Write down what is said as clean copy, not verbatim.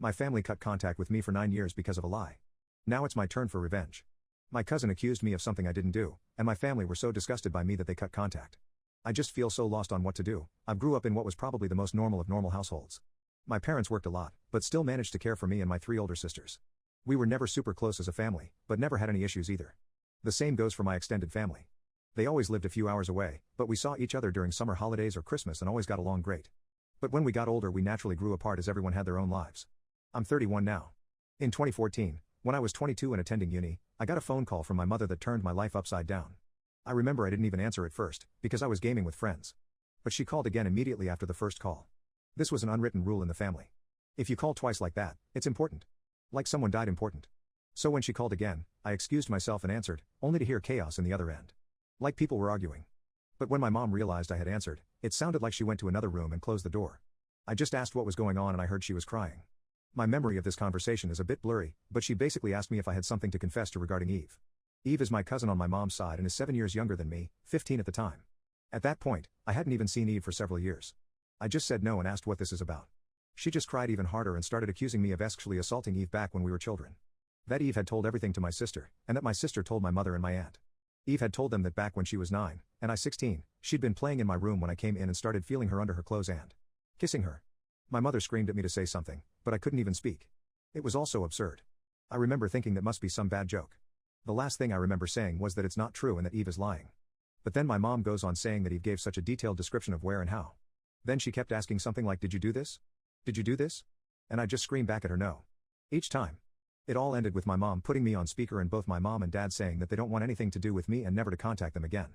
My family cut contact with me for 9 years because of a lie. Now it's my turn for revenge. My cousin accused me of something I didn't do, and my family were so disgusted by me that they cut contact. I just feel so lost on what to do. I grew up in what was probably the most normal of normal households. My parents worked a lot, but still managed to care for me and my 3 older sisters. We were never super close as a family, but never had any issues either. The same goes for my extended family. They always lived a few hours away, but we saw each other during summer holidays or Christmas and always got along great. But when we got older, we naturally grew apart as everyone had their own lives. I'm 31 now. In 2014, when I was 22 and attending uni, I got a phone call from my mother that turned my life upside down. I remember I didn't even answer at first, because I was gaming with friends. But she called again immediately after the first call. This was an unwritten rule in the family. If you call twice like that, it's important. Like someone died important. So when she called again, I excused myself and answered, only to hear chaos in the other end. Like people were arguing. But when my mom realized I had answered, it sounded like she went to another room and closed the door. I just asked what was going on and I heard she was crying. My memory of this conversation is a bit blurry, but she basically asked me if I had something to confess to regarding Eve. Eve is my cousin on my mom's side and is 7 years younger than me, 15 at the time. At that point, I hadn't even seen Eve for several years. I just said no and asked what this is about. She just cried even harder and started accusing me of sexually assaulting Eve back when we were children. That Eve had told everything to my sister, and that my sister told my mother and my aunt. Eve had told them that back when she was 9, and I 16, she'd been playing in my room when I came in and started feeling her under her clothes and kissing her. My mother screamed at me to say something, but I couldn't even speak. It was all so absurd. I remember thinking that must be some bad joke. The last thing I remember saying was that it's not true and that Eve is lying. But then my mom goes on saying that Eve gave such a detailed description of where and how. Then she kept asking something like, "Did you do this? Did you do this?" And I just screamed back at her no. Each time. It all ended with my mom putting me on speaker and both my mom and dad saying that they don't want anything to do with me and never to contact them again.